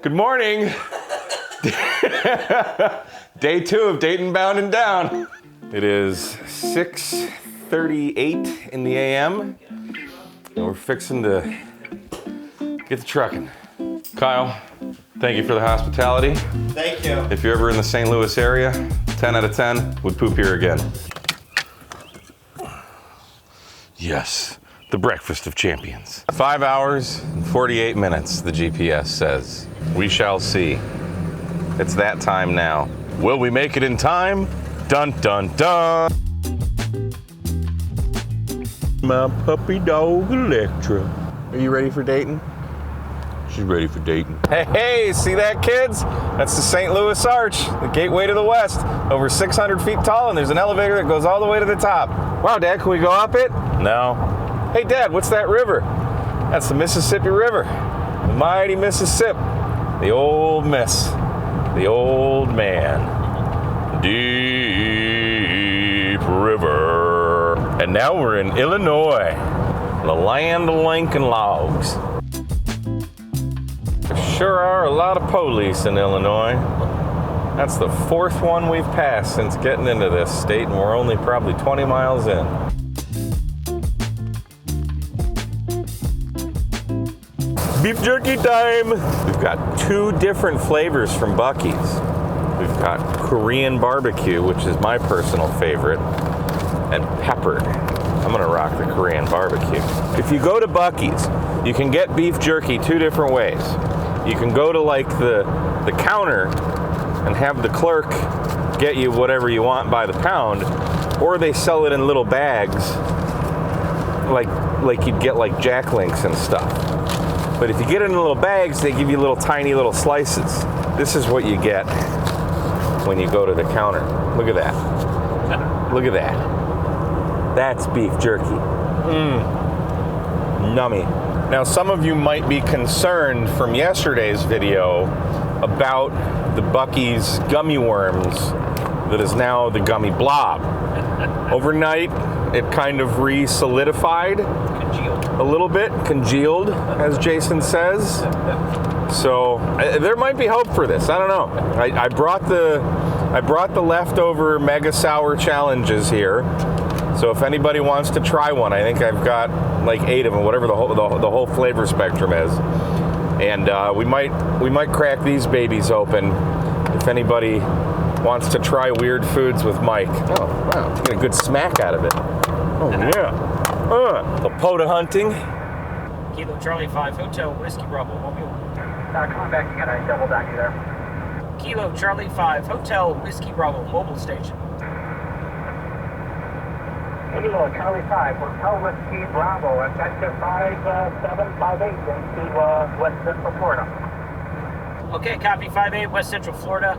Good morning. Day 2 of Dayton Bound and Down. It is 6:38 in the a.m. and we're fixing to get the trucking. Kyle, thank you for the hospitality. Thank you. If you're ever in the St. Louis area, 10 out of 10 would poop here again. Yes, the breakfast of champions. 5 hours and 48 minutes, the GPS says. We shall see. It's that time now. Will we make it in time? Dun, dun, dun. My puppy dog, Electra. Are you ready for Dayton? She's ready for Dayton. Hey, see that, kids? That's the St. Louis Arch, the gateway to the west. Over 600 feet tall, and there's an elevator that goes all the way to the top. Wow, Dad, can we go up it? No. Hey, Dad, what's that river? That's the Mississippi River. The mighty Mississippi. The old miss. The old man. Deep river. And now we're in Illinois, the land of Lincoln logs. There sure are a lot of police in Illinois. That's the 4th one we've passed since getting into this state, and we're only probably 20 miles in. Beef jerky time! We've got 2 different flavors from Buc-ee's. We've got Korean barbecue, which is my personal favorite, and peppered. I'm gonna rock the Korean barbecue. If you go to Buc-ee's, you can get beef jerky 2 different ways. You can go to like the counter and have the clerk get you whatever you want by the pound, or they sell it in little bags, like you'd get like Jack Links and stuff. But if you get it in little bags, they give you little tiny little slices. This is what you get when you go to the counter. Look at that. Look at that. That's beef jerky. Nummy. Now, some of you might be concerned from yesterday's video about the Buc-ee's gummy worms that is now the gummy blob. Overnight, it kind of re-solidified a little bit, congealed, as Jason says. So there might be hope for this. I don't know. I brought the leftover Mega Sour challenges here. So if anybody wants to try one, I think I've got like 8 of them, whatever the whole flavor spectrum is. And we might crack these babies open if anybody wants to try weird foods with Mike. Oh wow, get a good smack out of it. Oh yeah. Lapota hunting. Kilo Charlie 5 Hotel Whiskey Bravo Mobile. Coming back again, I double down you there. Kilo Charlie 5 Hotel Whiskey Bravo Mobile Station. Kilo Charlie 5 Hotel Whiskey Bravo, attention 5758 into West Central Florida. Okay, copy 58 West Central Florida.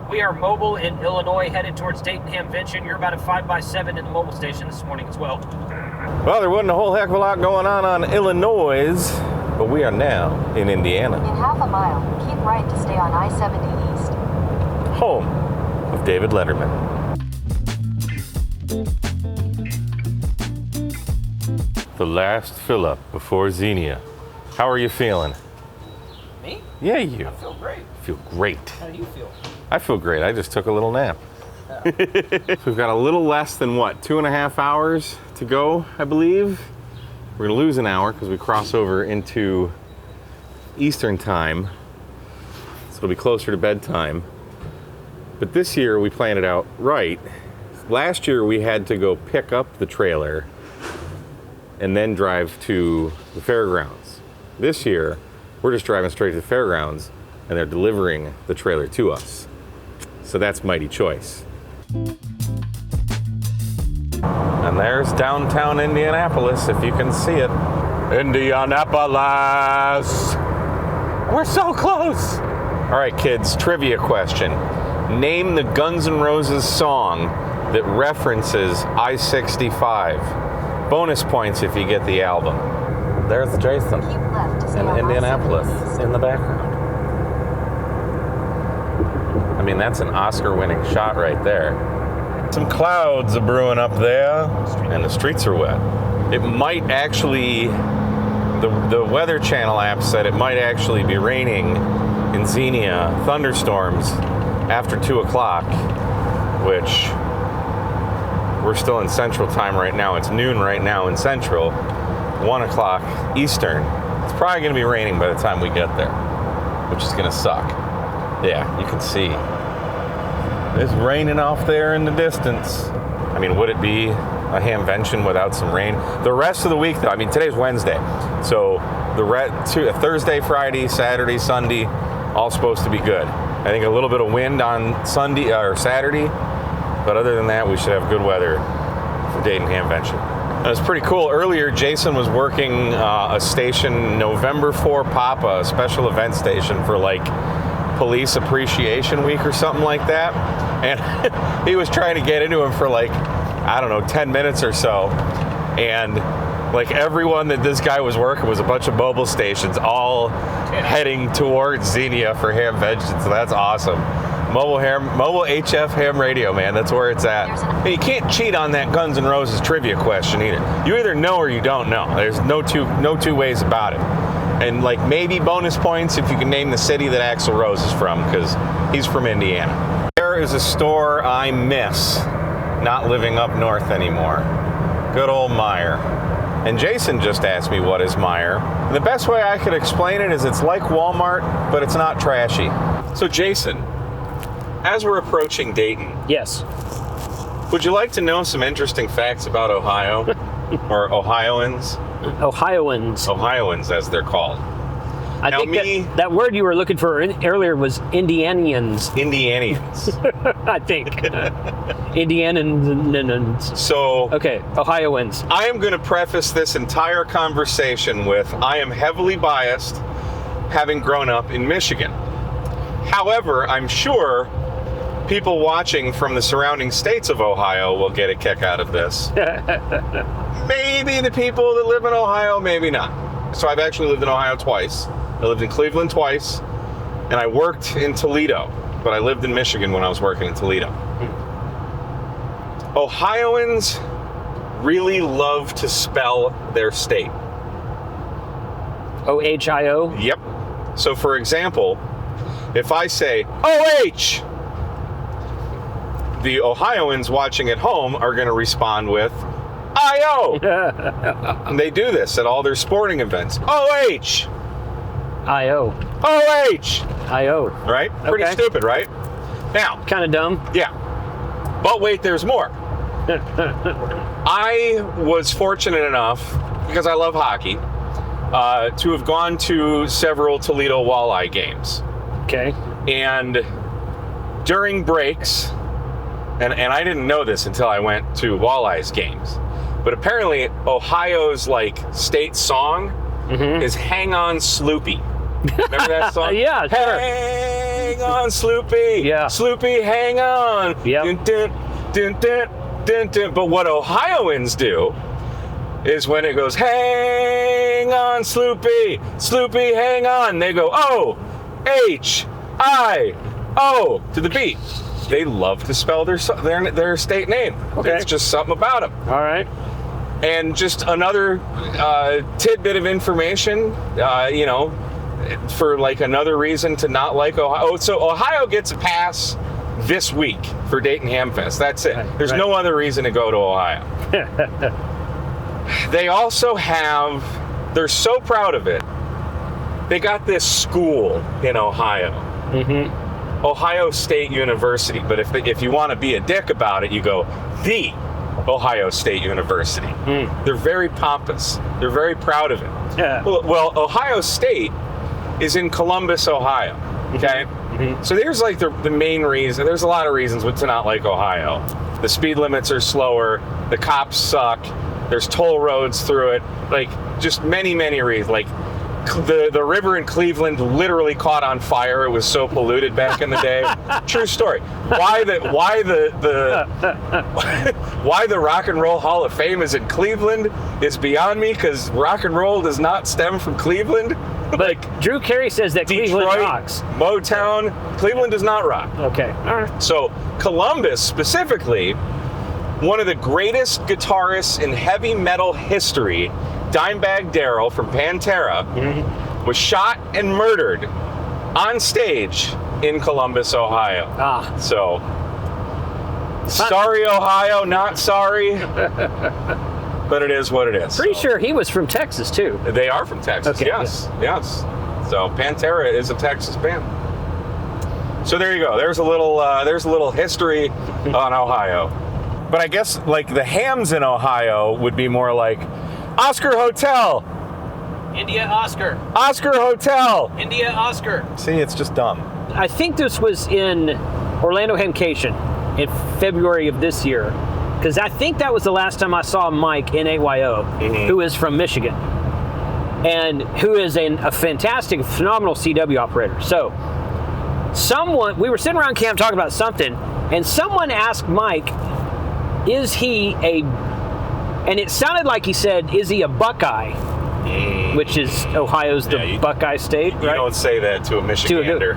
We are mobile in Illinois, headed towards Dayton Hamvention. You're about a 5x7 in the mobile station this morning as well. Well, there wasn't a whole heck of a lot going on Illinois, but we are now in Indiana. In half a mile, keep right to stay on I-70 East. Home of David Letterman. The last fill-up before Xenia. How are you feeling? Me? Yeah, you. I feel great. Feel great. How do you feel? I feel great. I just took a little nap. So we've got a little less than, 2.5 hours to go, I believe. We're gonna lose an hour because we cross over into Eastern time. So it'll be closer to bedtime. But this year we planned it out right. Last year we had to go pick up the trailer and then drive to the fairgrounds. This year, we're just driving straight to the fairgrounds and they're delivering the trailer to us. So that's mighty choice. And there's downtown Indianapolis, if you can see it. Indianapolis! We're so close! All right, kids, trivia question. Name the Guns N' Roses song that references I-65. Bonus points if you get the album. There's Jason Keep left to stay on in Indianapolis I-70 East. in the background. I mean, that's an Oscar-winning shot right there. Some clouds are brewing up there, and the streets are wet. It might actually, the Weather Channel app said it might actually be raining in Xenia, thunderstorms after 2 o'clock, which we're still in Central Time right now. It's noon right now in Central, 1 o'clock Eastern. It's probably going to be raining by the time we get there, which is going to suck. Yeah, you can see. It's raining off there in the distance. I mean, would it be a Hamvention without some rain? The rest of the week, though, I mean, today's Wednesday. So Thursday, Friday, Saturday, Sunday, all supposed to be good. I think a little bit of wind on Sunday or Saturday, but other than that, we should have good weather for Dayton Hamvention. It was pretty cool. Earlier, Jason was working a station, November 4 Papa, a special event station for like Police Appreciation Week or something like that. And he was trying to get into him for like, I don't know, 10 minutes or so. And like everyone that this guy was working was a bunch of mobile stations all heading towards Xenia for Hamvention. So that's awesome. Mobile HF ham radio, man. That's where it's at. And you can't cheat on that Guns N' Roses trivia question either. You either know or you don't know. There's no two ways about it. And like maybe bonus points if you can name the city that Axl Rose is from, because he's from Indiana. There is a store I miss not living up north anymore. Good old Meijer. And Jason just asked me what is Meijer. And the best way I could explain it is it's like Walmart, but it's not trashy. So Jason, as we're approaching Dayton, Yes. would you like to know some interesting facts about Ohio? Or Ohioans? Ohioans, as they're called. I Now think that word you were looking for earlier was Indianians. Indianians. I think. Indianans. So, Okay, Ohioans. I am going to preface this entire conversation with, I am heavily biased, having grown up in Michigan. However, I'm sure people watching from the surrounding states of Ohio will get a kick out of this. Maybe the people that live in Ohio, maybe not. So I've actually lived in Ohio twice. I lived in Cleveland twice, and I worked in Toledo, but I lived in Michigan when I was working in Toledo. Ohioans really love to spell their state. O-H-I-O? Yep. So for example, if I say OH, the Ohioans watching at home are going to respond with I-O. And they do this at all their sporting events. OH. I-O. OH. I-O. Right? Pretty Okay. stupid, right? Now, Kind of dumb. yeah. But wait, there's more. I was fortunate enough, because I love hockey, to have gone to several Toledo Walleye games. Okay. And during breaks, and I didn't know this until I went to Walleye's games, but apparently Ohio's like state song is Hang On Sloopy. Remember that song? Yeah, sure. Hang on, Sloopy. Yeah. Sloopy, hang on. Yep. Dun, dun, dun, dun, dun, dun. But what Ohioans do is when it goes, hang on, Sloopy, Sloopy, hang on, they go, O-H-I-O to the beat. They love to spell their state name. Okay. It's just something about them. All right. And just another tidbit of information, for like another reason to not like Ohio. So Ohio gets a pass this week for Dayton Hamfest. That's it. There's no other reason to go to Ohio. They also have, they're so proud of it, they got this school in Ohio. Ohio State University. But if you want to be a dick about it, you go, the Ohio State University. They're very pompous. They're very proud of it. Yeah. Well, Ohio State is in Columbus, Ohio. Okay? So there's like the main reason. There's a lot of reasons to not like Ohio. The speed limits are slower. The cops suck. There's toll roads through it. Like, just many, many reasons. Like, the river in Cleveland literally caught on fire. It was so polluted back in the day. True story. Why the Rock and Roll Hall of Fame is in Cleveland is beyond me, because rock and roll does not stem from Cleveland. Like Drew Carey says that Detroit, Cleveland rocks. Motown, Cleveland does not rock. Okay. All right. So Columbus specifically, one of the greatest guitarists in heavy metal history, Dimebag Darrell from Pantera, was shot and murdered on stage in Columbus, Ohio. So, sorry, Ohio, not sorry. But it is what it is. Pretty sure he was from Texas, too. They are from Texas, okay, yes. So Pantera is a Texas band. So there you go. There's a little history on Ohio. But I guess like the hams in Ohio would be more like Oscar Hotel. India Oscar. Oscar Hotel. India Oscar. See, it's just dumb. I think this was in Orlando Hamvention in February of this year. Because I think that was the last time I saw Mike in AYO, who is from Michigan, and who is a fantastic, phenomenal CW operator. So, we were sitting around camp talking about something, and someone asked Mike, is he and it sounded like he said, is he a Buckeye? Which is Ohio's the Buckeye state, right? You don't say that to a Michigander.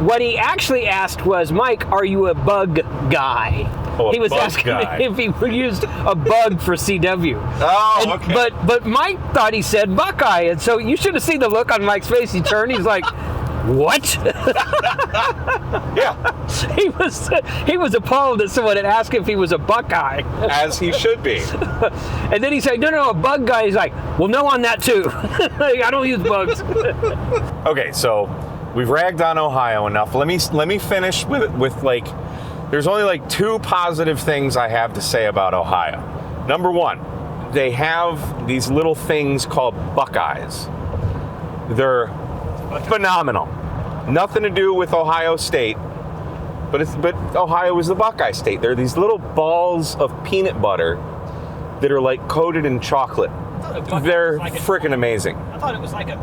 What he actually asked was, Mike, are you a bug guy? Oh, he was asking if he used a bug for CW. Oh, okay. But Mike thought he said Buckeye, and so you should have seen the look on Mike's face. He turned, he's like, what? Yeah. He was appalled that someone had asked if he was a Buckeye. As he should be. And then he said, no, a bug guy. He's like, well, no on that too. I don't use bugs. Okay, so we've ragged on Ohio enough. Let me finish with like, there's only like 2 positive things I have to say about Ohio. Number 1, they have these little things called Buckeyes. They're phenomenal. Nothing to do with Ohio State, but Ohio is the Buckeye State. They're these little balls of peanut butter that are like coated in chocolate. They're freaking amazing. I thought it was like a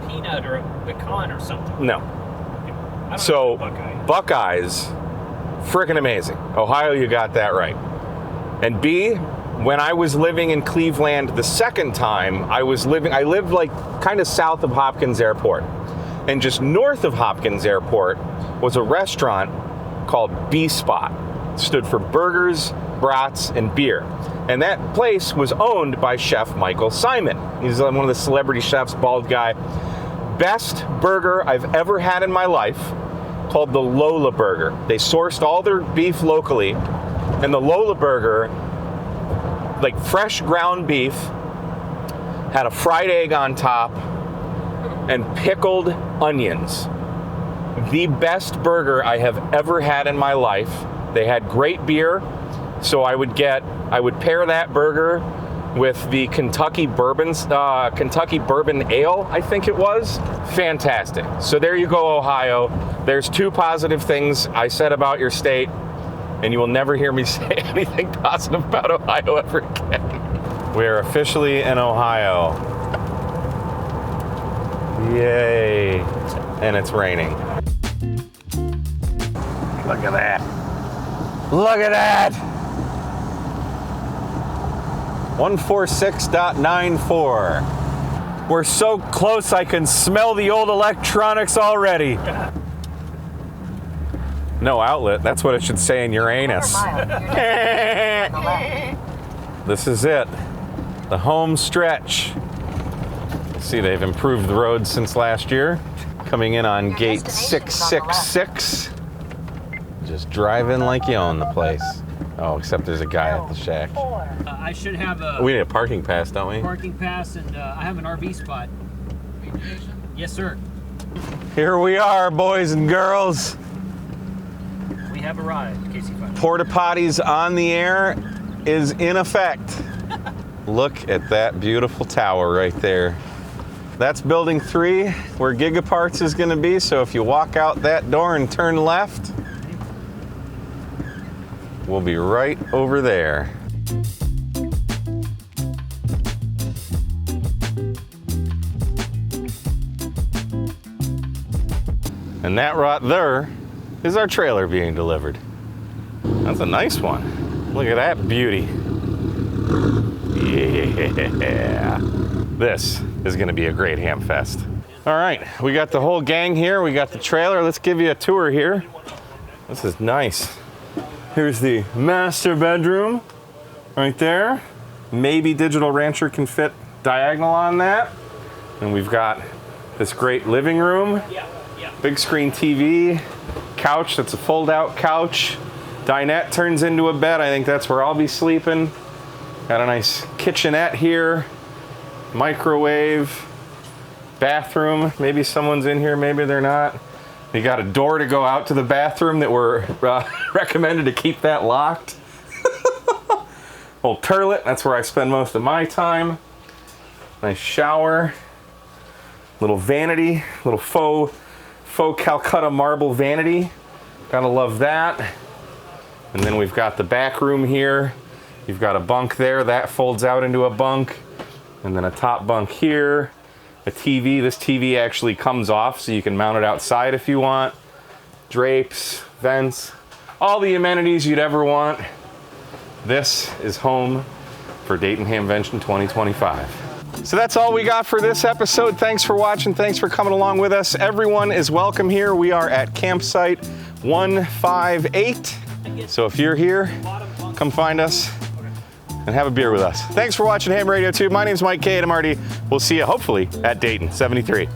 peanut or a pecan or something. No. So Buckeyes, freaking amazing. Ohio, you got that right. And B, when I was living in Cleveland the second time, I lived like kind of south of Hopkins Airport. And just north of Hopkins Airport was a restaurant called B-Spot. It stood for burgers, brats, and beer. And that place was owned by Chef Michael Simon. He's one of the celebrity chefs, bald guy. Best burger I've ever had in my life, called the Lola Burger. They sourced all their beef locally, and the Lola Burger, like fresh ground beef, had a fried egg on top, and pickled onions. The best burger I have ever had in my life. They had great beer, so I would pair that burger with the Kentucky Bourbon Ale, I think it was. Fantastic. So there you go, Ohio. There's 2 positive things I said about your state, and you will never hear me say anything positive about Ohio ever again. We are officially in Ohio. Yay. And it's raining. Look at that. Look at that. 146.94. We're so close I can smell the old electronics already. No outlet, that's what it should say in Uranus. This is it. The home stretch. See, they've improved the road since last year. Coming in on gate 666. Just drive in like you own the place. Oh, except there's a guy at the shack. I should have a We need a parking pass, don't we? parking pass, and I have an RV spot. Yes, sir. Here we are, boys and girls. We have arrived, KC5. Porta potties on the air is in effect. Look at that beautiful tower right there. That's building 3, where Gigaparts is going to be. So if you walk out that door and turn left, we'll be right over there. And that right there is our trailer being delivered. That's a nice one. Look at that beauty. Yeah. This is gonna be a great ham fest. All right, we got the whole gang here. We got the trailer. Let's give you a tour here. This is nice. Here's the master bedroom right there. Maybe Digital Rancher can fit diagonal on that. And we've got this great living room. Big screen TV, couch, that's a fold-out couch. Dinette turns into a bed. I think that's where I'll be sleeping. Got a nice kitchenette here, microwave, bathroom. Maybe someone's in here, maybe they're not. You got a door to go out to the bathroom that we're recommended to keep that locked. Old toilet, that's where I spend most of my time. Nice shower. Little vanity, little faux Calcutta marble vanity. Gotta love that. And then we've got the back room here. You've got a bunk there, that folds out into a bunk. And then a top bunk here. A TV, this TV actually comes off so you can mount it outside if you want. Drapes, vents, all the amenities you'd ever want. This is home for Dayton Hamvention 2025. So that's all we got for this episode. Thanks for watching. Thanks for coming along with us. Everyone is welcome here. We are at campsite 158. So if you're here, come find us and have a beer with us. Thanks for watching Ham Radio 2. My name's Mike K. and I'm Marty. We'll see you hopefully at Dayton 73.